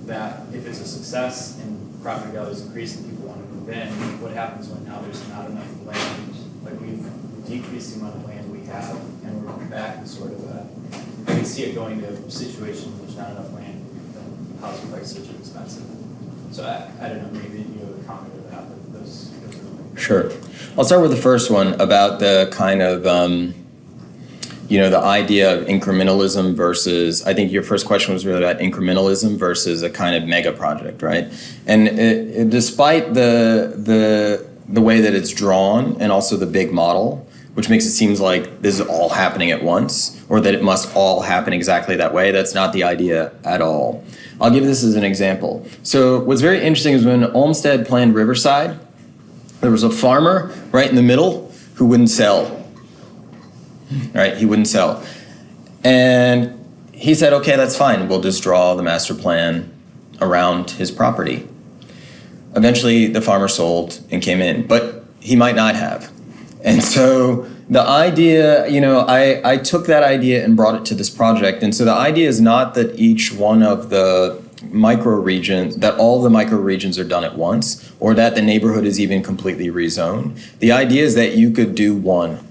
that, if it's a success and property values increase and people want to move in, what happens when now there's not enough land? Like we've decreased the amount of land we have and we're back to sort of I can see it going to a situation where there's not enough land and housing prices are too expensive. So I don't know, maybe you have a comment to that, but those are Sure. I'll start with the first one about the kind of, the idea of incrementalism versus, I think your first question was really about incrementalism versus a kind of mega project, right? And despite the way that it's drawn and also the big model, which makes it seem like this is all happening at once or that it must all happen exactly that way, that's not the idea at all. I'll give this as an example. So what's very interesting is when Olmsted planned Riverside, there was a farmer right in the middle who wouldn't sell. Right, he wouldn't sell. And he said, okay, that's fine. We'll just draw the master plan around his property. Eventually, the farmer sold and came in, but he might not have. And so the idea, I took that idea and brought it to this project. And so the idea is not that each one of the micro-regions, that all the micro-regions are done at once, or that the neighborhood is even completely rezoned. The idea is that you could do one.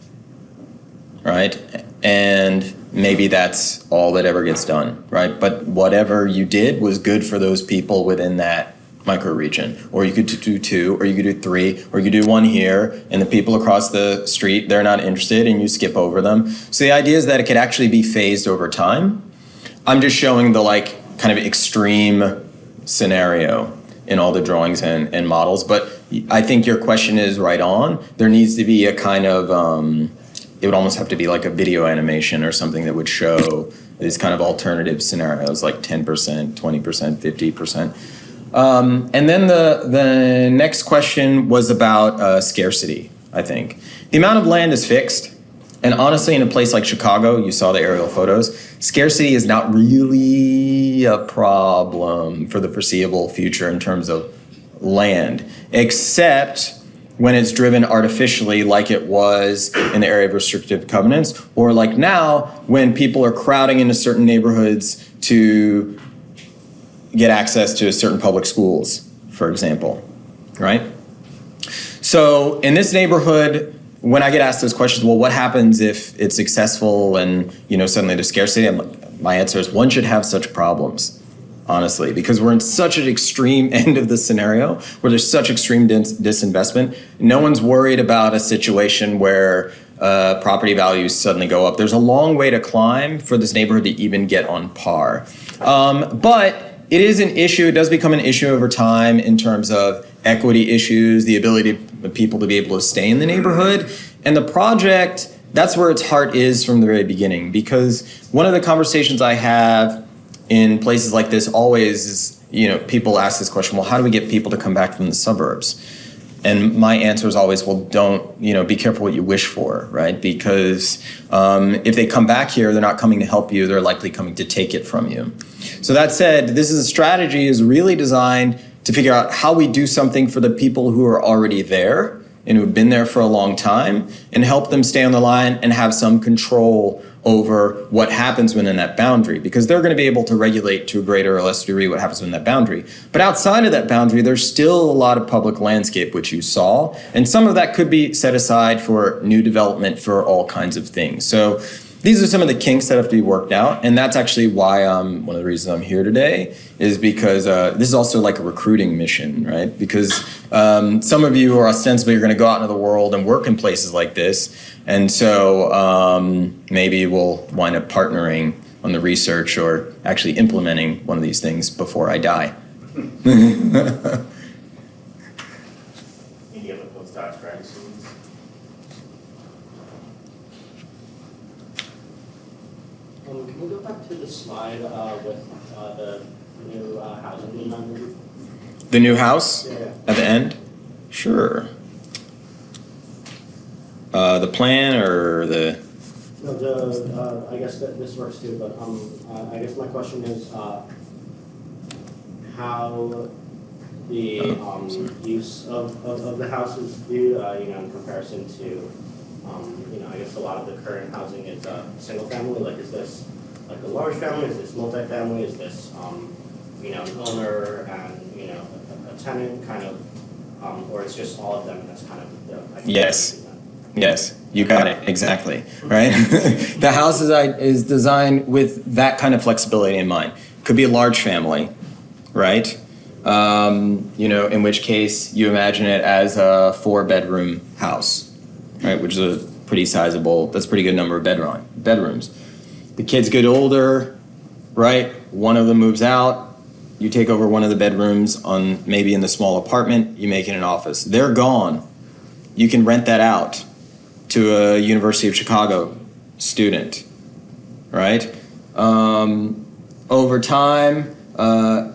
Right? And maybe that's all that ever gets done, right? But whatever you did was good for those people within that microregion. Or you could do two, or you could do three, or you could do one here, and the people across the street, they're not interested, and you skip over them. So the idea is that it could actually be phased over time. I'm just showing the kind of extreme scenario in all the drawings and models, but I think your question is right on. There needs to be a kind of it would almost have to be like a video animation or something that would show these kind of alternative scenarios, like 10%, 20%, 50%. And then the next question was about scarcity, I think. The amount of land is fixed. And honestly, in a place like Chicago, you saw the aerial photos, scarcity is not really a problem for the foreseeable future in terms of land, except when it's driven artificially like it was in the area of restrictive covenants, or like now when people are crowding into certain neighborhoods to get access to certain public schools, for example, right? So in this neighborhood, when I get asked those questions, well, what happens if it's successful and suddenly there's scarcity? My answer is one should have such problems. Honestly, because we're in such an extreme end of the scenario where there's such extreme disinvestment. No one's worried about a situation where property values suddenly go up. There's a long way to climb for this neighborhood to even get on par. But it is an issue. It does become an issue over time in terms of equity issues, the ability of people to be able to stay in the neighborhood. And the project, that's where its heart is from the very beginning. Because one of the conversations I have in places like this always is, people ask this question, well, how do we get people to come back from the suburbs? And my answer is always, well, don't, be careful what you wish for, right? Because if they come back here, they're not coming to help you, they're likely coming to take it from you. So that said, this is a strategy is really designed to figure out how we do something for the people who are already there and who've been there for a long time and help them stay on the line and have some control over what happens within that boundary, because they're going to be able to regulate to a greater or less degree what happens within that boundary. But outside of that boundary, there's still a lot of public landscape, which you saw, and some of that could be set aside for new development for all kinds of things. So these are some of the kinks that have to be worked out, and that's actually why one of the reasons I'm here today is because this is also like a recruiting mission, right? Because some of you are ostensibly going to go out into the world and work in places like this, and so maybe we'll wind up partnering on the research or actually implementing one of these things before I die. Any other postdocs, grad students? Can we go back to the slide with the new housing amendment? The new house Yeah. at the end? Sure. The plan or the... No, I guess that this works too, but I guess my question is how the use of the house is viewed, in comparison to, I guess a lot of the current housing is single family. Like, is this like a large family? Is this multifamily? Is this, an owner and, a tenant kind of, or it's just all of them and that's kind of the... Yes. Yes, you got it, exactly, right? The house is designed with that kind of flexibility in mind. Could be a large family, right? In which case you imagine it as a 4-bedroom house, right? Which is a pretty sizable, that's a pretty good number of bedrooms. The kids get older, right? One of them moves out, you take over one of the bedrooms on maybe in the small apartment, you make it an office. They're gone. You can rent that out to a University of Chicago student, right? Over time,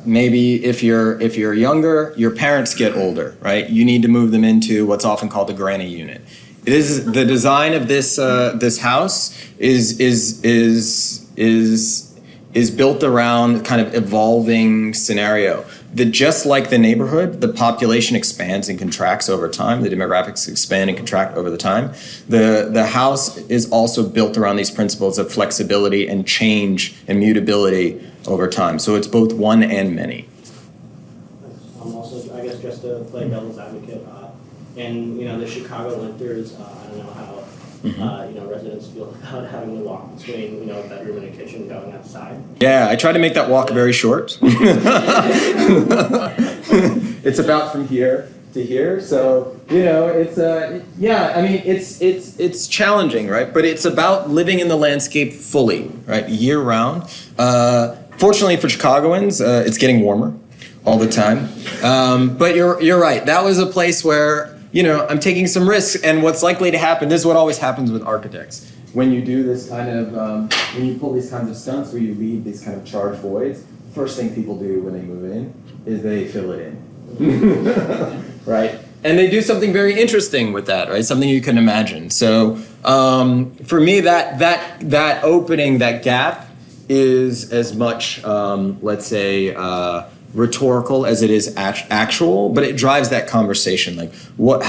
maybe if you're younger, your parents get older, right? You need to move them into what's often called the granny unit. The design of this house is built around kind of evolving scenario. Just like the neighborhood, the population expands and contracts over time. The demographics expand and contract over the time. The house is also built around these principles of flexibility and change and mutability over time. So it's both one and many. Also, I guess just to play devil's advocate, in the Chicago winters, I don't know how residents feel about having to walk between a bedroom and a kitchen going outside. Yeah, I try to make that walk very short. It's about from here to here, so it's it's challenging, right? But it's about living in the landscape fully, right, year round. Fortunately for Chicagoans, it's getting warmer all the time. But you're right. That was a place where I'm taking some risks, and what's likely to happen, this is what always happens with architects. When you do this kind of, when you pull these kinds of stunts where you leave these kind of charged voids, first thing people do when they move in is they fill it in, right? And they do something very interesting with that, right? Something you can imagine. So for me, that opening, that gap is as much, let's say, rhetorical as it is actual, but it drives that conversation. Like, what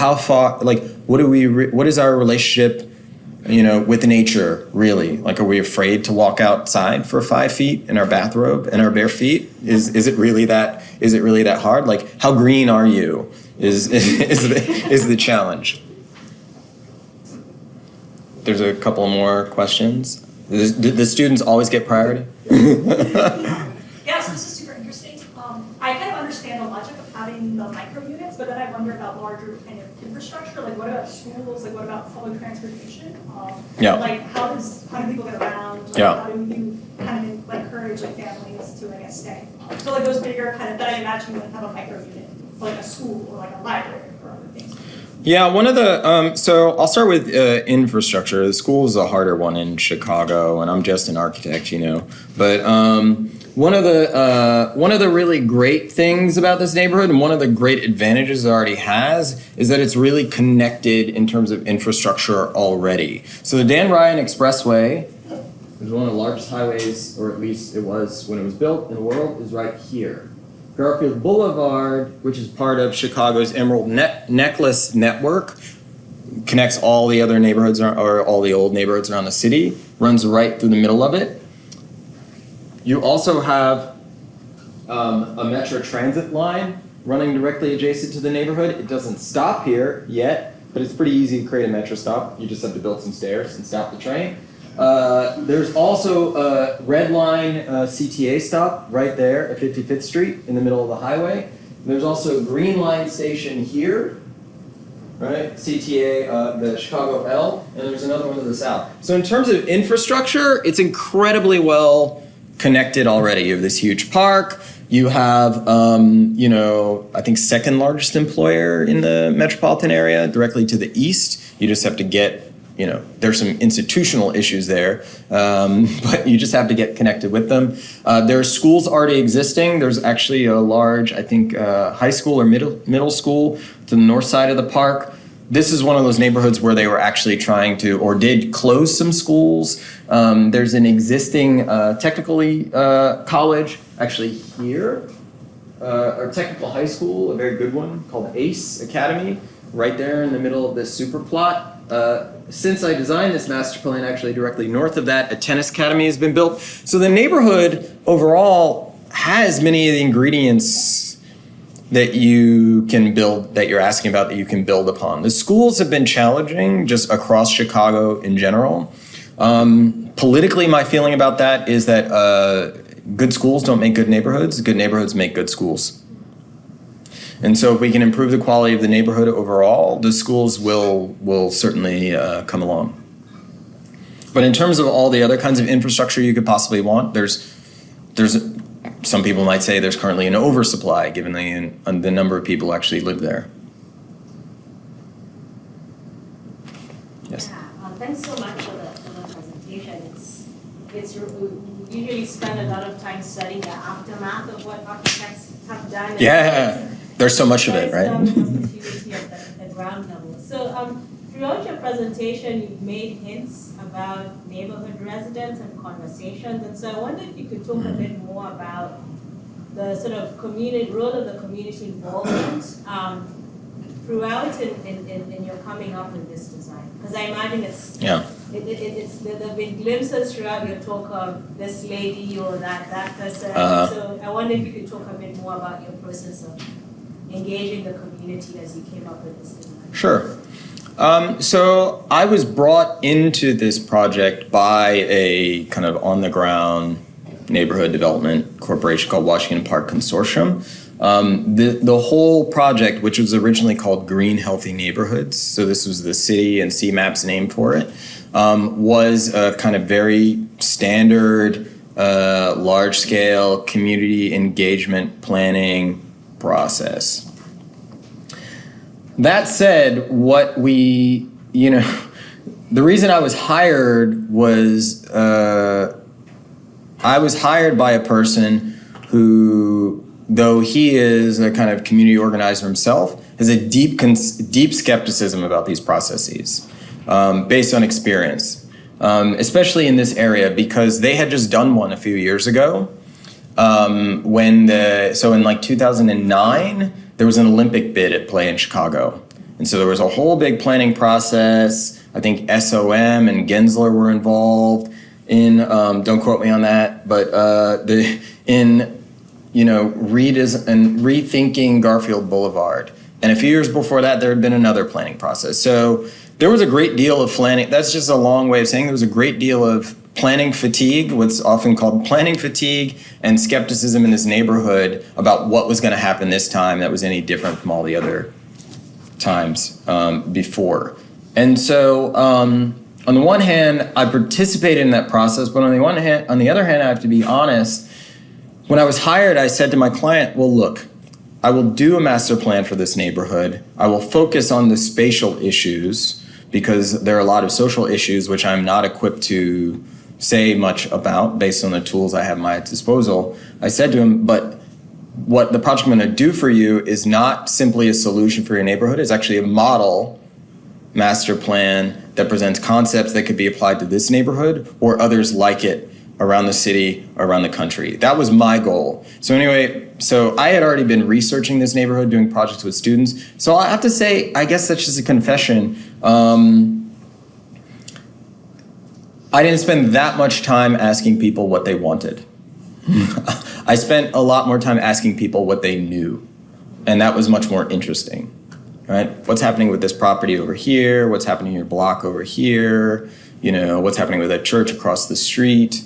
is our relationship, with nature, really? Like, are we afraid to walk outside for 5 feet in our bathrobe and our bare feet? Is it really that hard? Like, how green are you? Is the challenge. There's a couple more questions. The students always get priority? Yeah, so this is super interesting. I kind of understand the logic of having the micro units, but then I wonder about larger kind of infrastructure. Like, what about schools? Like, what about public transportation? Like, how do people get around? Like, how do you kind of encourage families to, I guess, stay? So like those bigger kind of that I imagine would have a micro unit, like a school or like a library or other things. Yeah, one of the, so I'll start with infrastructure. The school is a harder one in Chicago, and I'm just an architect, but One of the really great things about this neighborhood, and one of the great advantages it already has, is that it's really connected in terms of infrastructure already. So the Dan Ryan Expressway is one of the largest highways, or at least it was when it was built in the world, is right here. Garfield Boulevard, which is part of Chicago's Emerald Necklace Network, connects all the other neighborhoods, or all the old neighborhoods around the city, runs right through the middle of it. You also have a Metro Transit line running directly adjacent to the neighborhood. It doesn't stop here yet, but it's pretty easy to create a Metro stop. You just have to build some stairs and stop the train. There's also a Red Line CTA stop right there at 55th Street in the middle of the highway. There's also a Green Line station here, right? CTA, the Chicago L, and there's another one to the south. So in terms of infrastructure, it's incredibly well connected already. You have this huge park. You have, I think second largest employer in the metropolitan area directly to the east. You just have to get, there's some institutional issues there, but you just have to get connected with them. There are schools already existing. There's actually a large, I think, high school or middle school to the north side of the park. This is one of those neighborhoods where they were actually trying to, or did close some schools. There's an existing technical college actually here, or technical high school, a very good one called ACE Academy, right there in the middle of this super plot. Since I designed this master plan, actually directly north of that, a tennis academy has been built. So the neighborhood overall has many of the ingredients that you can build, that you're asking about, that you can build upon. The schools have been challenging just across Chicago in general. Politically, my feeling about that is that good schools don't make good neighborhoods make good schools. And so if we can improve the quality of the neighborhood overall, the schools will certainly come along. But in terms of all the other kinds of infrastructure you could possibly want, there's some people might say there's currently an oversupply given the number of people actually live there. Yes. Yeah, thanks so much for the presentation. It's we usually spend a lot of time studying the aftermath of what architects have done. Yeah, there's so much of it, right? Opportunity at the ground level. So throughout your presentation, you've made hints about neighborhood residents and conversations, and so I wonder if you could talk a bit more about the sort of role of the community involvement throughout in your coming up with this design, because I imagine there have been glimpses throughout your talk of this lady or that person. So I wonder if you could talk a bit more about your process of engaging the community as you came up with this design. Sure. So I was brought into this project by a kind of on-the-ground neighborhood development corporation called Washington Park Consortium. The whole project, which was originally called Green Healthy Neighborhoods, so this was the city and CMAP's name for it, was a kind of very standard, large-scale community engagement planning process. That said, the reason I was hired was I was hired by a person who, though he is a kind of community organizer himself, has a deep skepticism about these processes based on experience, especially in this area, because they had just done one a few years ago. So in like 2009, there was an Olympic bid at play in Chicago. And so there was a whole big planning process. I think SOM and Gensler were involved in, don't quote me on that, but rethinking Garfield Boulevard. And a few years before that, there had been another planning process. So there was a great deal of planning. That's just a long way of saying there was a great deal of planning fatigue, what's often called planning fatigue, and skepticism in this neighborhood about what was going to happen this time that was any different from all the other times before. And so on the one hand, I participated in that process, but on the other hand, I have to be honest. When I was hired, I said to my client, well, look, I will do a master plan for this neighborhood. I will focus on the spatial issues because there are a lot of social issues which I'm not equipped to say much about based on the tools I have at my disposal. I said to him, but what the project I'm going to do for you is not simply a solution for your neighborhood. It's actually a model master plan that presents concepts that could be applied to this neighborhood or others like it around the city, around the country. That was my goal. So anyway, so I had already been researching this neighborhood, doing projects with students. So I have to say, I guess that's just a confession. I didn't spend that much time asking people what they wanted. I spent a lot more time asking people what they knew. And that was much more interesting, right? What's happening with this property over here? What's happening in your block over here? You know, what's happening with that church across the street?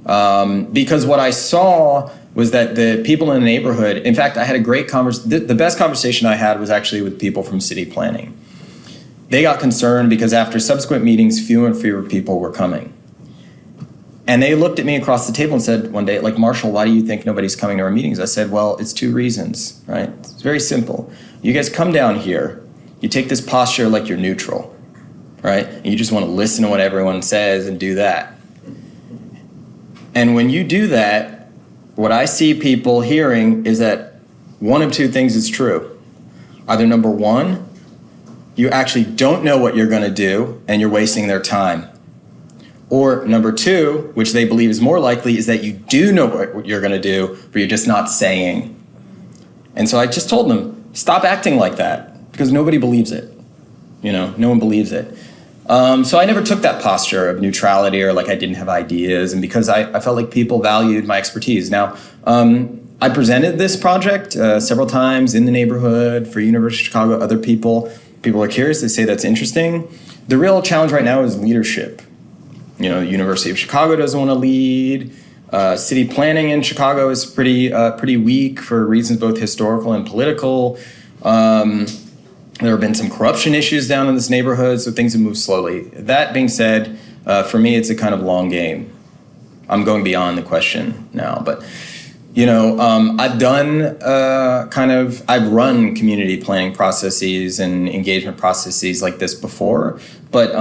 Because what I saw was that the people in the neighborhood, in fact, I had a great conversation. The best conversation I had was actually with people from city planning. They got concerned because after subsequent meetings, fewer and fewer people were coming. And they looked at me across the table and said one day, like, Marshall, why do you think nobody's coming to our meetings? I said, well, it's two reasons, right? It's very simple. You guys come down here, you take this posture like you're neutral, right? And you just want to listen to what everyone says and do that. And when you do that, what I see people hearing is that one of two things is true. Either number one, you actually don't know what you're going to do and you're wasting their time. Or number two, which they believe is more likely, is that you do know what you're going to do, but you're just not saying. And so I just told them, stop acting like that, because nobody believes it. You know, no one believes it. So I never took that posture of neutrality or like I didn't have ideas, and because I felt like people valued my expertise. Now, I presented this project several times in the neighborhood for University of Chicago, other people. People are curious, they say that's interesting. The real challenge right now is leadership. You know, the University of Chicago doesn't want to lead. City planning in Chicago is pretty weak for reasons both historical and political. There have been some corruption issues down in this neighborhood, so things have moved slowly. That being said, for me, it's a kind of long game. I'm going beyond the question now, but you know, I've run community planning processes and engagement processes like this before, but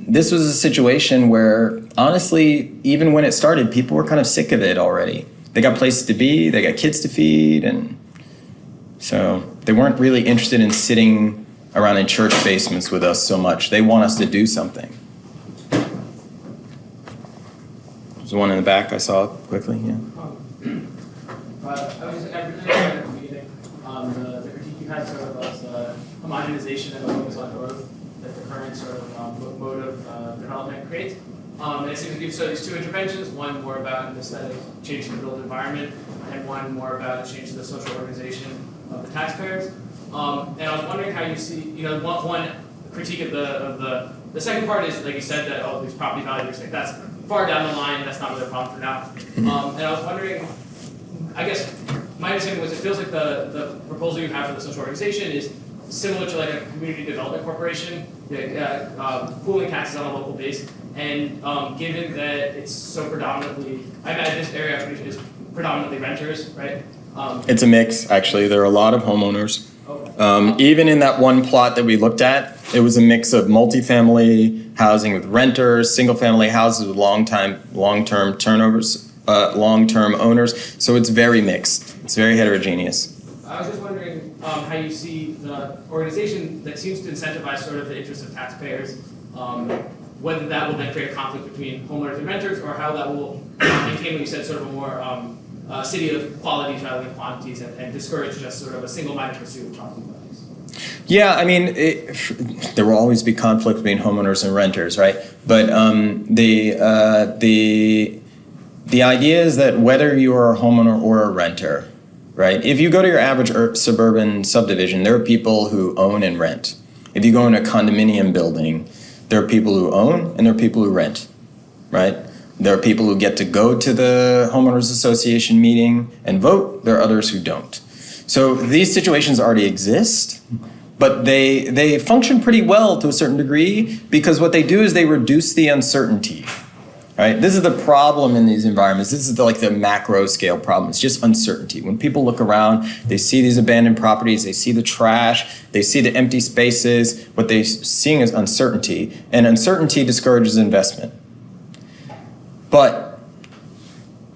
this was a situation where, honestly, even when it started, people were kind of sick of it already. They got places to be, they got kids to feed, and so they weren't really interested in sitting around in church basements with us so much. They want us to do something. There's one in the back I saw quickly, yeah. I really enjoyed the meeting. The critique you had sort of was homogenization and a focus on growth that the current sort of mode of development creates. And it seems to give sort of these two interventions, one more about the aesthetic change to the built environment, and one more about a change to the social organization of the taxpayers. And I was wondering how you see, you know, one critique of the second part is, like you said, that, oh, these property values, like that's far down the line, that's not really a problem for now. And I was wondering, I guess my understanding was it feels like the proposal you have for the social organization is similar to like a community development corporation, pooling taxes on a local base. And given that it's so predominantly, I imagine this area is predominantly renters, right? It's a mix, actually. There are a lot of homeowners. Okay. Even in that one plot that we looked at, it was a mix of multifamily housing with renters, single-family houses with long-term turnovers, long-term owners. So it's very mixed. It's very heterogeneous. I was just wondering how you see the organization that seems to incentivize sort of the interests of taxpayers, whether that will then create a conflict between homeowners and renters, or how that will maintain what you said, sort of a more city of qualities rather than quantities, and discourage just sort of a single-minded pursuit of property values. Yeah, I mean, there will always be conflict between homeowners and renters, right? But the idea is that whether you are a homeowner or a renter, right? If you go to your average suburban subdivision, there are people who own and rent. If you go in a condominium building, there are people who own and there are people who rent, right? There are people who get to go to the homeowners association meeting and vote. There are others who don't. So these situations already exist, but they function pretty well to a certain degree because what they do is they reduce the uncertainty, right? This is the problem in these environments. This is the macro scale problem. It's just uncertainty. When people look around, they see these abandoned properties, they see the trash, they see the empty spaces. What they're seeing is uncertainty, and uncertainty discourages investment. But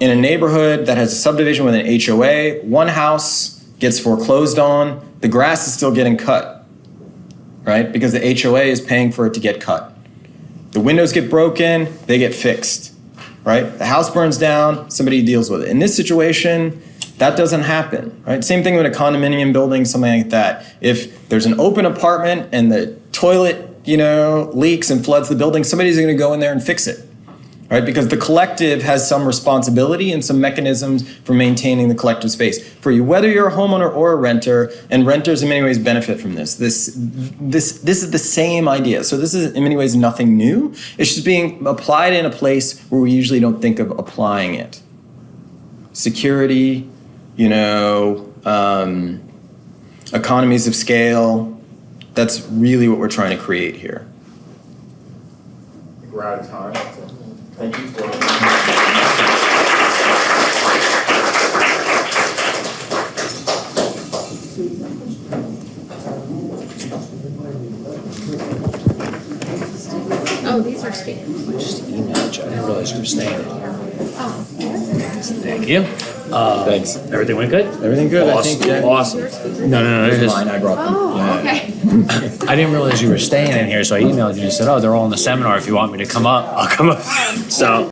in a neighborhood that has a subdivision with an HOA, one house gets foreclosed on, the grass is still getting cut, right? Because the HOA is paying for it to get cut. The windows get broken, they get fixed, right? The house burns down, somebody deals with it. In this situation, that doesn't happen, right? Same thing with a condominium building, something like that. If there's an open apartment and the toilet, leaks and floods the building, somebody's going to go in there and fix it, right? Because the collective has some responsibility and some mechanisms for maintaining the collective space for you, whether you're a homeowner or a renter, and renters in many ways benefit from this. This is the same idea. So this is in many ways nothing new. It's just being applied in a place where we usually don't think of applying it. Security, economies of scale. That's really what we're trying to create here. We're out of time. Thank you for Oh, these are scanned. Just emailed you. I didn't realize you were staying. Oh. Thank you. Thanks. Everything went good? Everything good, Awesome. I think. Yeah. Awesome. No. Here's Just, mine, I brought them. Oh, okay. I didn't realize you were staying in here, so I emailed you and said, oh, they're all in the seminar. If you want me to come up, I'll come up. So.